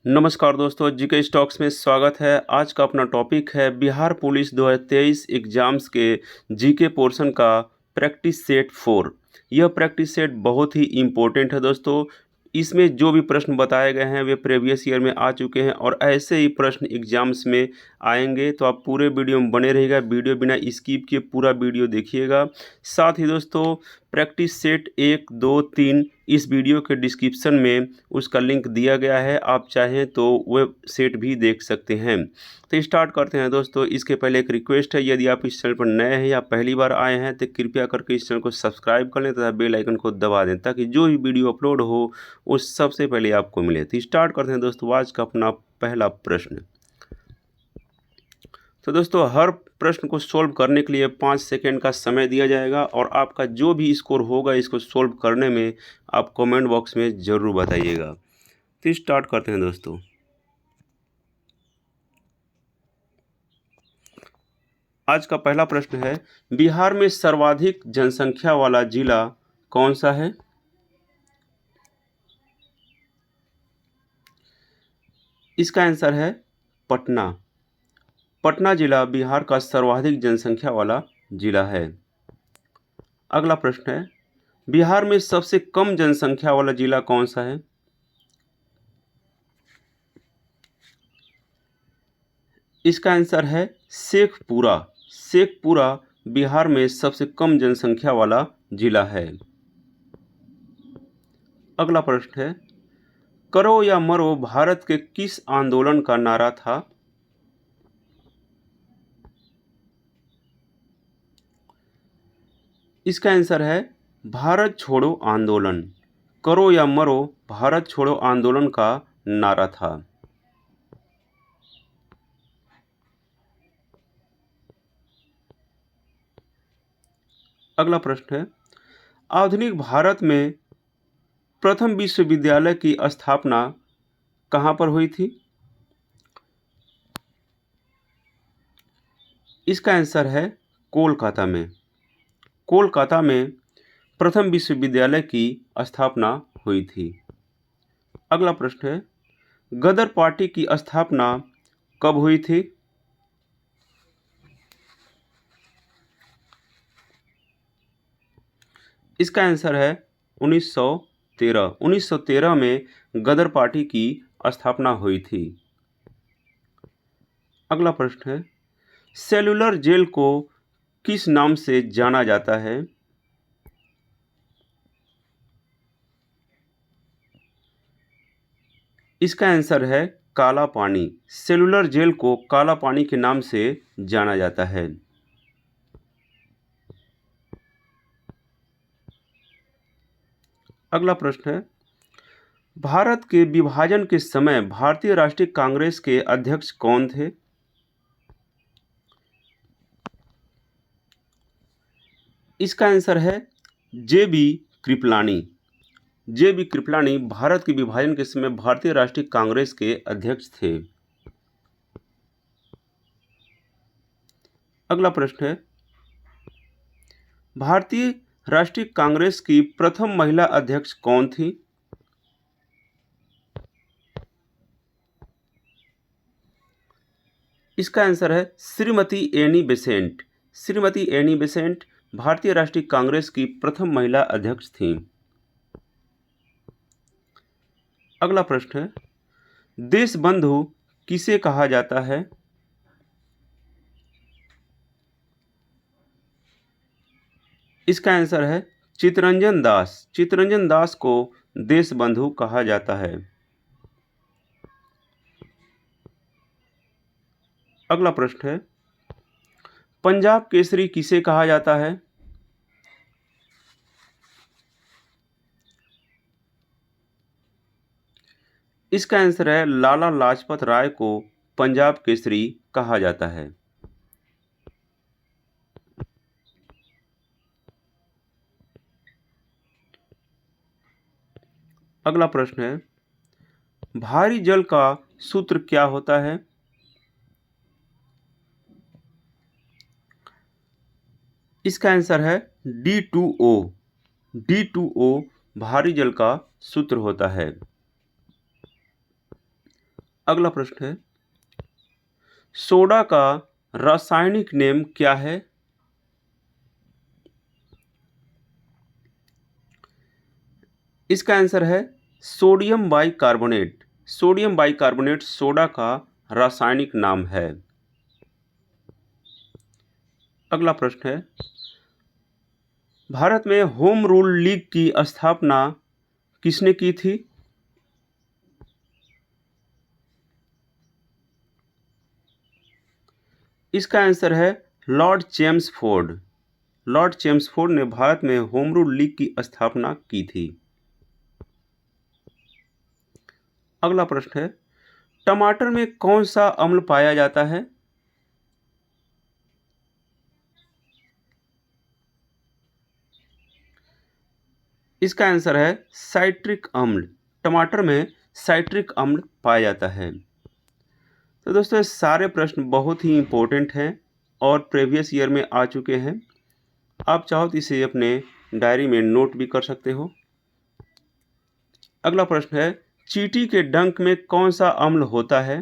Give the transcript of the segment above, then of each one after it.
नमस्कार दोस्तों, GK stocks में स्वागत है। आज का अपना टॉपिक है बिहार पुलिस 2023 एग्ज़ाम्स के जीके पोर्शन का प्रैक्टिस सेट 4। यह प्रैक्टिस सेट बहुत ही इम्पोर्टेंट है दोस्तों। इसमें जो भी प्रश्न बताए गए हैं वे प्रीवियस ईयर में आ चुके हैं और ऐसे ही प्रश्न एग्ज़ाम्स में आएंगे, तो आप पूरे वीडियो में बने रहिएगा। वीडियो बिना स्किप किए पूरा वीडियो देखिएगा। साथ ही दोस्तों, प्रैक्टिस सेट 1, 2, 3 इस वीडियो के डिस्क्रिप्शन में उसका लिंक दिया गया है, आप चाहें तो वह सेट भी देख सकते हैं। तो स्टार्ट करते हैं दोस्तों। इसके पहले एक रिक्वेस्ट है, यदि आप इस चैनल पर नए हैं या पहली बार आए हैं तो कृपया करके इस चैनल को सब्सक्राइब कर लें तथा बेल आइकन को दबा दें, ताकि जो भी वीडियो अपलोड हो वो सबसे पहले आपको मिले। तो स्टार्ट करते हैं दोस्तों आज का अपना पहला प्रश्न। तो दोस्तों, हर प्रश्न को सोल्व करने के लिए 5 सेकेंड का समय दिया जाएगा और आपका जो भी स्कोर होगा इसको सोल्व करने में आप कमेंट बॉक्स में ज़रूर बताइएगा। तो स्टार्ट करते हैं दोस्तों। आज का पहला प्रश्न है, बिहार में सर्वाधिक जनसंख्या वाला जिला कौन सा है? इसका आंसर है पटना। पटना जिला बिहार का सर्वाधिक जनसंख्या वाला जिला है। अगला प्रश्न है, बिहार में सबसे कम जनसंख्या वाला जिला कौन सा है? इसका आंसर है शेखपुरा। शेखपुरा बिहार में सबसे कम जनसंख्या वाला जिला है। अगला प्रश्न है, करो या मरो भारत के किस आंदोलन का नारा था? इसका आंसर है भारत छोड़ो आंदोलन। करो या मरो भारत छोड़ो आंदोलन का नारा था। अगला प्रश्न है, आधुनिक भारत में प्रथम विश्वविद्यालय की स्थापना कहाँ पर हुई थी? इसका आंसर है कोलकाता में। कोलकाता में प्रथम विश्वविद्यालय की स्थापना हुई थी। अगला प्रश्न है, गदर पार्टी की स्थापना कब हुई थी? इसका आंसर है 1913। 1913 में गदर पार्टी की स्थापना हुई थी। अगला प्रश्न है, सेलुलर जेल को किस नाम से जाना जाता है? इसका आंसर है काला पानी। सेलुलर जेल को काला पानी के नाम से जाना जाता है। अगला प्रश्न है, भारत के विभाजन के समय भारतीय राष्ट्रीय कांग्रेस के अध्यक्ष कौन थे? इसका आंसर है जे.बी. कृपलानी। जे.बी. कृपलानी भारत के विभाजन के समय भारतीय राष्ट्रीय कांग्रेस के अध्यक्ष थे। अगला प्रश्न है, भारतीय राष्ट्रीय कांग्रेस की प्रथम महिला अध्यक्ष कौन थी? इसका आंसर है Shrimati Annie Besant. Shrimati Annie Besant भारतीय राष्ट्रीय कांग्रेस की प्रथम महिला अध्यक्ष थीं। अगला प्रश्न है, देशबंधु किसे कहा जाता है? इसका आंसर है चित्तरंजन दास। चित्तरंजन दास को देशबंधु कहा जाता है। अगला प्रश्न है, पंजाब केसरी किसे कहा जाता है? इसका आंसर है लाला लाजपत राय को पंजाब केसरी कहा जाता है। अगला प्रश्न है, भारी जल का सूत्र क्या होता है? इसका आंसर है D2O। D2O भारी जल का सूत्र होता है। अगला प्रश्न है, सोडा का रासायनिक नेम क्या है? इसका आंसर है sodium bicarbonate. Sodium bicarbonate soda का रासायनिक नाम है। अगला प्रश्न है, भारत में होम रूल लीग की स्थापना किसने की थी? इसका आंसर है लॉर्ड चेम्सफोर्ड। लॉर्ड चेम्सफोर्ड ने भारत में होम रूल लीग की स्थापना की थी। अगला प्रश्न है, टमाटर में कौन सा अम्ल पाया जाता है? इसका आंसर है साइट्रिक अम्ल। टमाटर में साइट्रिक अम्ल पाया जाता है। तो दोस्तों, ये सारे प्रश्न बहुत ही इंपॉर्टेंट हैं और प्रीवियस ईयर में आ चुके हैं। आप चाहो तो इसे अपने डायरी में नोट भी कर सकते हो। अगला प्रश्न है, चींटी के डंक में कौन सा अम्ल होता है?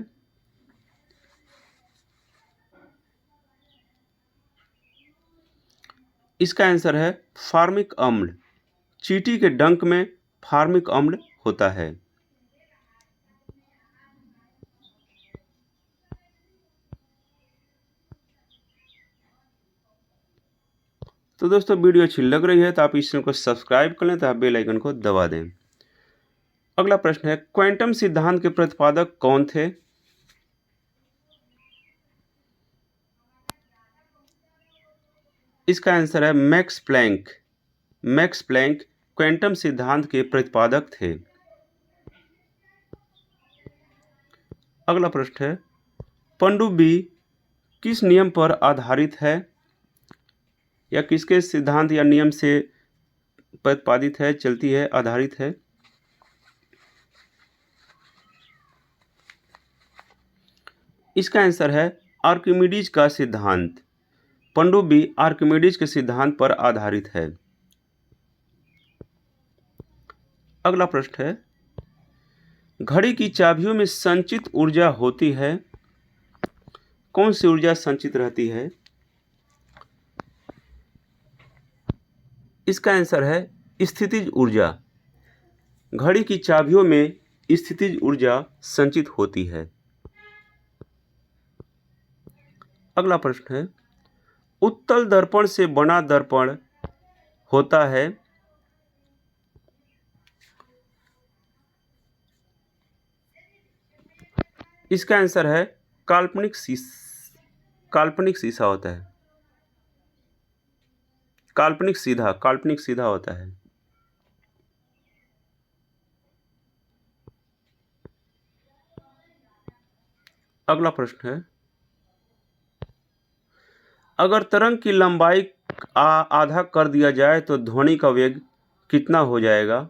इसका आंसर है फार्मिक अम्ल। चींटी के डंक में फार्मिक अम्ल होता है। तो दोस्तों, वीडियो अच्छी लग रही है तो आप इस चैनल को सब्सक्राइब कर लें तथा बेल आइकन को दबा दें। अगला प्रश्न है, क्वांटम सिद्धांत के प्रतिपादक कौन थे? इसका आंसर है Max Planck. Max Planck quantum सिद्धांत के प्रतिपादक थे। अगला प्रश्न है, पनडुब्बी किस नियम पर आधारित है या किसके सिद्धांत या नियम से प्रतिपादित है, चलती है, आधारित है? इसका आंसर है आर्किमिडीज का सिद्धांत। पनडुब्बी आर्किमिडीज के सिद्धांत पर आधारित है। अगला प्रश्न है, घड़ी की चाबियों में संचित ऊर्जा होती है। कौन सी ऊर्जा संचित रहती है? इसका आंसर है स्थितिज ऊर्जा। घड़ी की चाबियों में स्थितिज ऊर्जा संचित होती है। अगला प्रश्न है, उत्तल दर्पण से बना दर्पण होता है। इसका आंसर है काल्पनिक शीशा होता है। काल्पनिक सीधा होता है। अगला प्रश्न है, अगर तरंग की लंबाई आधा कर दिया जाए तो ध्वनि का वेग कितना हो जाएगा?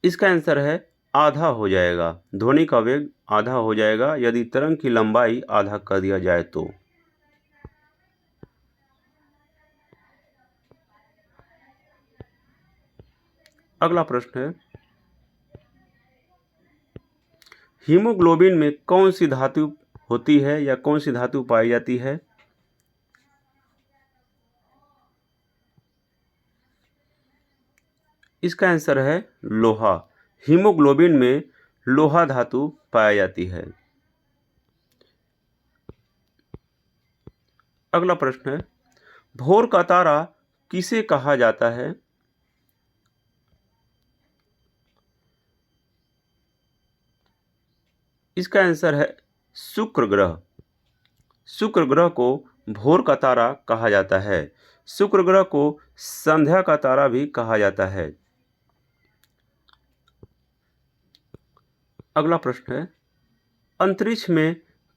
इसका आंसर है आधा हो जाएगा। ध्वनि का वेग आधा हो जाएगा यदि तरंग की लंबाई आधा कर दिया जाए तो। अगला प्रश्न है, हीमोग्लोबिन में कौन सी धातु होती है या कौन सी धातु पाई जाती है? इसका आंसर है लोहा। हीमोग्लोबिन में लोहा धातु पाई जाती है। अगला प्रश्न है, भोर का तारा किसे कहा जाता है? इसका आंसर है शुक्र ग्रह। शुक्र ग्रह को भोर का तारा कहा जाता है। शुक्र ग्रह को संध्या का तारा भी कहा जाता है। अगला प्रश्न है, अंतरिक्ष में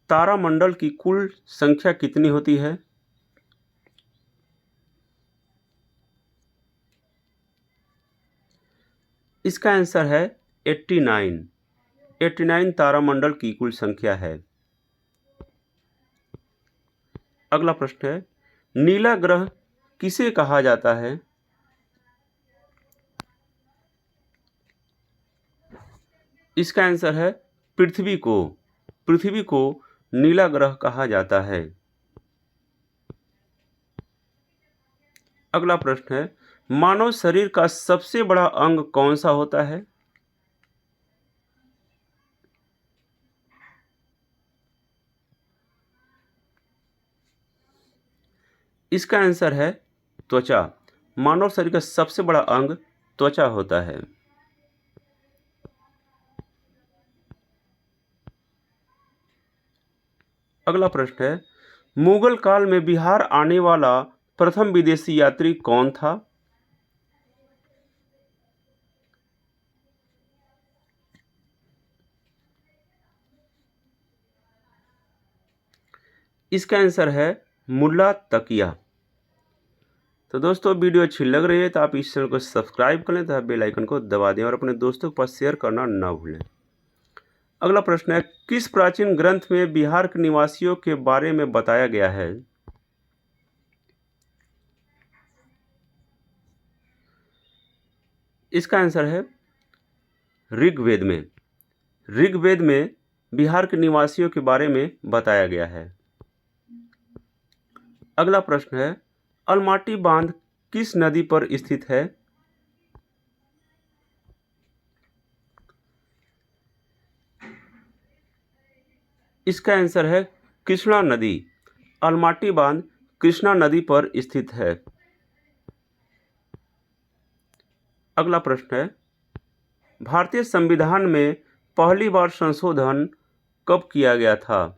तारामंडल की कुल संख्या कितनी होती है? इसका आंसर है 89। 89 तारामंडल की कुल संख्या है। अगला प्रश्न है, नीला ग्रह किसे कहा जाता है? इसका आंसर है पृथ्वी को। पृथ्वी को नीला ग्रह कहा जाता है। अगला प्रश्न है, मानव शरीर का सबसे बड़ा अंग कौन सा होता है? इसका आंसर है त्वचा। मानव शरीर का सबसे बड़ा अंग त्वचा होता है। अगला प्रश्न है, मुगल काल में बिहार आने वाला प्रथम विदेशी यात्री कौन था? इसका आंसर है मुल्ला तकिया। तो दोस्तों, वीडियो अच्छी लग रही है तो आप इस चैनल को सब्सक्राइब कर लें तथा बेल आइकन को दबा दें और अपने दोस्तों के पास शेयर करना ना भूलें। अगला प्रश्न है, किस प्राचीन ग्रंथ में बिहार के निवासियों के बारे में बताया गया है? इसका आंसर है ऋग्वेद में। ऋग्वेद में बिहार के निवासियों के बारे में बताया गया है। अगला प्रश्न है, अलमाटी बांध किस नदी पर स्थित है? इसका आंसर है कृष्णा नदी। अलमाटी बांध कृष्णा नदी पर स्थित है। अगला प्रश्न है, भारतीय संविधान में पहली बार संशोधन कब किया गया था?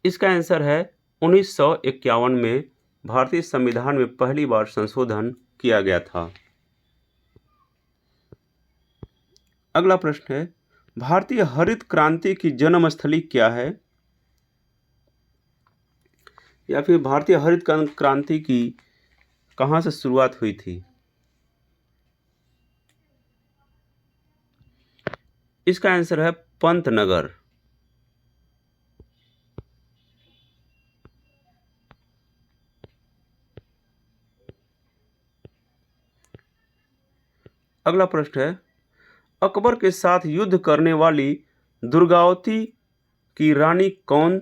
इसका आंसर है 1951 में भारतीय संविधान में पहली बार संशोधन किया गया था। अगला प्रश्न है, भारतीय हरित क्रांति की जन्मस्थली क्या है? या फिर भारतीय हरित क्रांति की कहाँ से शुरुआत हुई थी? इसका आंसर है पंतनगर। अगला प्रश्न है, अकबर के साथ युद्ध करने वाली दुर्गावती की रानी कौन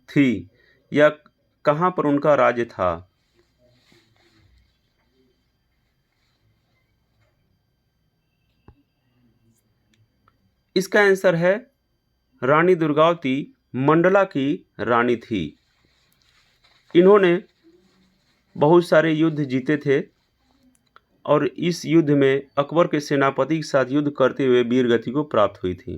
थी या कहां पर उनका राज्य था? इसका आंसर है रानी दुर्गावती मंडला की रानी थी। इन्होंने बहुत सारे युद्ध जीते थे और इस युद्ध में अकबर के सेनापति के साथ युद्ध करते हुए वीरगति को प्राप्त हुई थी।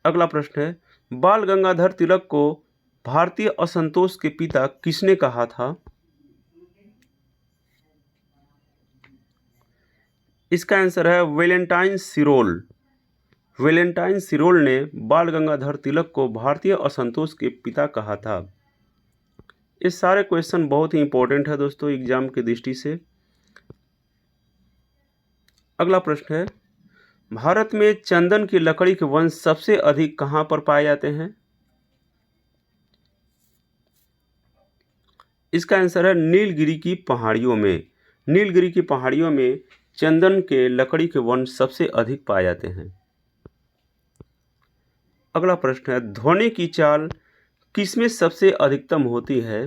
अगला प्रश्न है, बाल गंगाधर तिलक को भारतीय असंतोष के पिता किसने कहा था? इसका आंसर है वैलेंटाइन सिरोल। वैलेंटाइन सिरोल ने बाल गंगाधर तिलक को भारतीय असंतोष के पिता कहा था। ये सारे क्वेश्चन बहुत ही इंपॉर्टेंट है दोस्तों एग्जाम की दृष्टि से। अगला प्रश्न है, भारत में चंदन की लकड़ी के वंश सबसे अधिक कहां पर पाए जाते हैं? इसका आंसर है नीलगिरी की पहाड़ियों में। नीलगिरी की पहाड़ियों में चंदन के लकड़ी के वंश सबसे अधिक पाए जाते हैं। अगला प्रश्न है, ध्वनि की चाल किसमें सबसे अधिकतम होती है?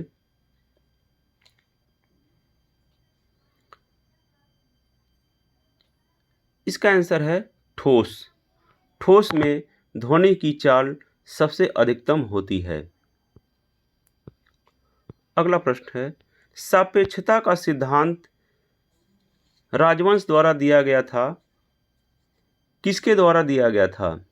इसका आंसर है ठोस। ठोस में ध्वनि की चाल सबसे अधिकतम होती है। अगला प्रश्न है, सापेक्षता का सिद्धांत राजवंश द्वारा दिया गया था, किसके द्वारा दिया गया था?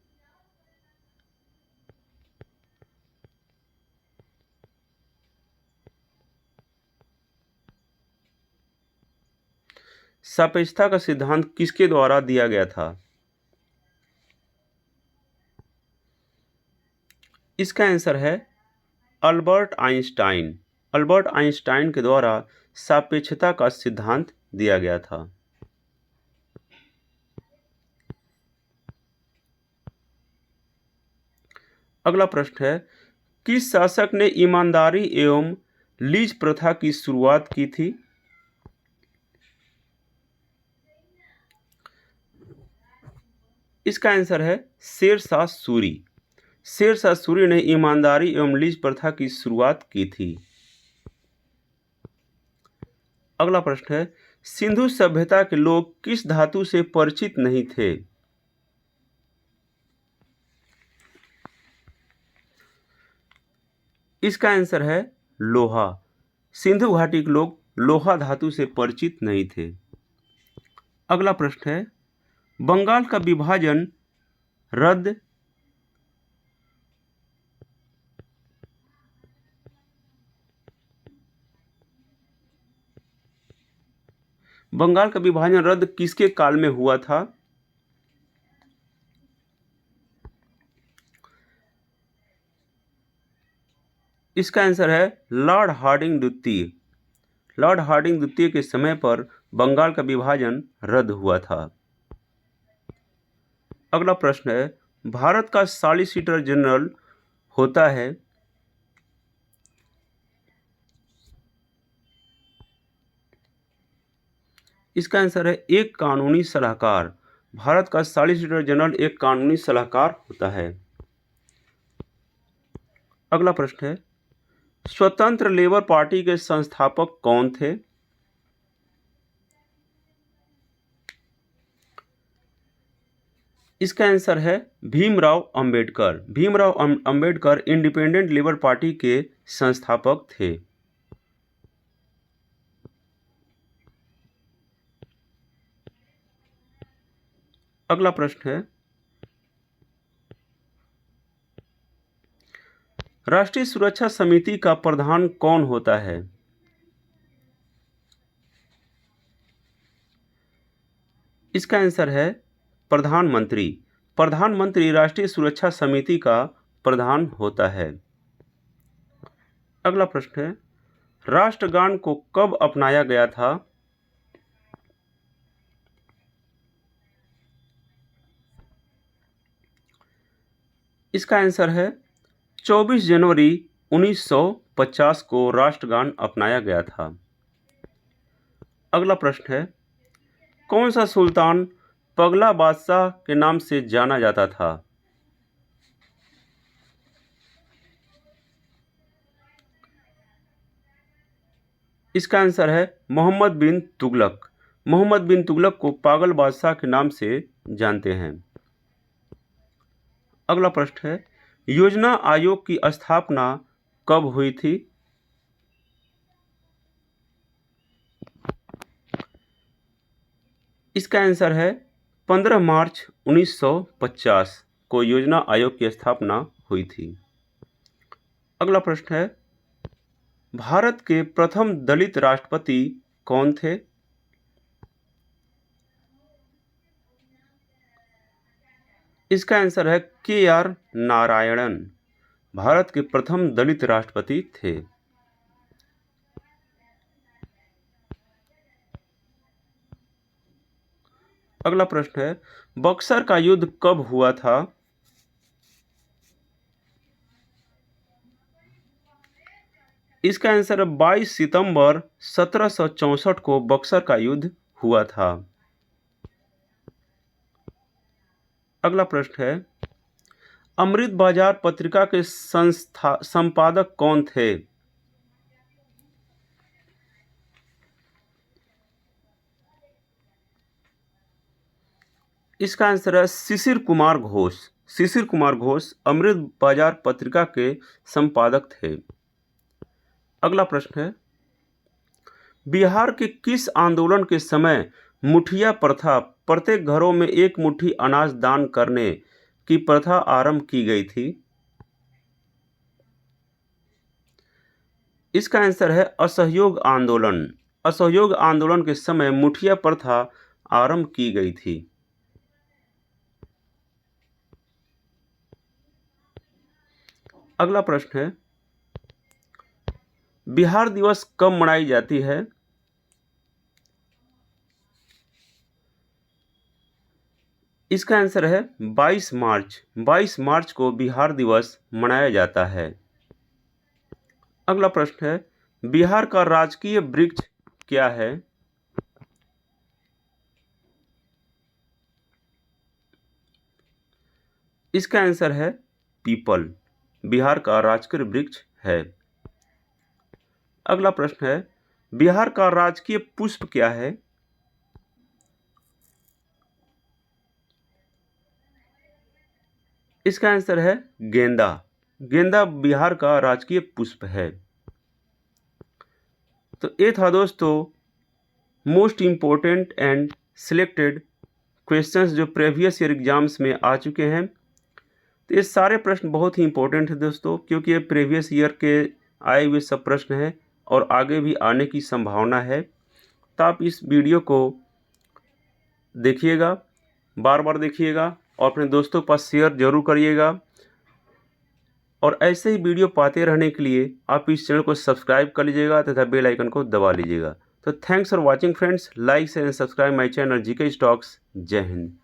सापेक्षता का सिद्धांत किसके द्वारा दिया गया था? इसका आंसर है अल्बर्ट आइंस्टाइन। अल्बर्ट आइंस्टाइन के द्वारा सापेक्षता का सिद्धांत दिया गया था। अगला प्रश्न है, किस शासक ने ईमानदारी एवं लीज प्रथा की शुरुआत की थी? इसका आंसर है शेरशाह सूरी। शेरशाह सूरी ने ईमानदारी एवं लीज प्रथा की शुरुआत की थी। अगला प्रश्न है, सिंधु सभ्यता के लोग किस धातु से परिचित नहीं थे? इसका आंसर है लोहा। सिंधु घाटी के लोग लोहा धातु से परिचित नहीं थे। अगला प्रश्न है, बंगाल का विभाजन रद्द किसके काल में हुआ था? इसका आंसर है लॉर्ड हार्डिंग द्वितीय। लॉर्ड हार्डिंग द्वितीय के समय पर बंगाल का विभाजन रद्द हुआ था। अगला प्रश्न है, भारत का सॉलिसिटर जनरल होता है? इसका आंसर है एक कानूनी सलाहकार। भारत का सॉलिसिटर जनरल एक कानूनी सलाहकार होता है। अगला प्रश्न है, स्वतंत्र लेबर पार्टी के संस्थापक कौन थे? इसका आंसर है Bhimrao Ambedkar. Bhimrao Ambedkar independent labour party के संस्थापक थे। अगला प्रश्न है, राष्ट्रीय सुरक्षा समिति का प्रधान कौन होता है? इसका आंसर है प्रधानमंत्री। प्रधानमंत्री राष्ट्रीय सुरक्षा समिति का प्रधान होता है। अगला प्रश्न है, राष्ट्रगान को कब अपनाया गया था? इसका आंसर है 24 जनवरी 1950 को राष्ट्रगान अपनाया गया था। अगला प्रश्न है, कौन सा सुल्तान पगला बादशाह के नाम से जाना जाता था? इसका आंसर है मोहम्मद बिन तुगलक। मोहम्मद बिन तुगलक को पागल बादशाह के नाम से जानते हैं। अगला प्रश्न है, योजना आयोग की स्थापना कब हुई थी? इसका आंसर है 15 मार्च 1950 को योजना आयोग की स्थापना हुई थी। अगला प्रश्न है, भारत के प्रथम दलित राष्ट्रपति कौन थे? इसका आंसर है KR नारायणन। भारत के प्रथम दलित राष्ट्रपति थे। अगला प्रश्न है, बक्सर का युद्ध कब हुआ था? इसका आंसर है 22 सितंबर 1764 को बक्सर का युद्ध हुआ था। अगला प्रश्न है, अमृत बाजार पत्रिका के संपादक कौन थे? इसका आंसर है शिशिर कुमार घोष। शिशिर कुमार घोष अमृत बाजार पत्रिका के संपादक थे। अगला प्रश्न है, बिहार के किस आंदोलन के समय मुठिया प्रथा, प्रत्येक घरों में एक मुट्ठी अनाज दान करने की प्रथा आरंभ की गई थी? इसका आंसर है असहयोग आंदोलन। असहयोग आंदोलन के समय मुठिया प्रथा आरंभ की गई थी। अगला प्रश्न है, बिहार दिवस कब मनाई जाती है? इसका आंसर है 22 मार्च। 22 मार्च को बिहार दिवस मनाया जाता है। अगला प्रश्न है, बिहार का राजकीय वृक्ष क्या है? इसका आंसर है पीपल। बिहार का राजकीय वृक्ष है। अगला प्रश्न है, बिहार का राजकीय पुष्प क्या है? इसका आंसर है गेंदा। गेंदा बिहार का राजकीय पुष्प है। तो ये था दोस्तों most important and selected questions जो प्रीवियस ईयर एग्जाम्स में आ चुके हैं। तो ये सारे प्रश्न बहुत ही इंपॉर्टेंट है दोस्तों, क्योंकि ये प्रीवियस ईयर के आए हुए सब प्रश्न हैं और आगे भी आने की संभावना है। तो आप इस वीडियो को देखिएगा, बार बार देखिएगा और अपने दोस्तों के पास शेयर जरूर करिएगा। और ऐसे ही वीडियो पाते रहने के लिए आप इस चैनल को सब्सक्राइब कर लीजिएगा तथा बेल आइकन को दबा लीजिएगा। तो thanks for watching friends, like share and subscribe my channel GK stocks. जय हिंद।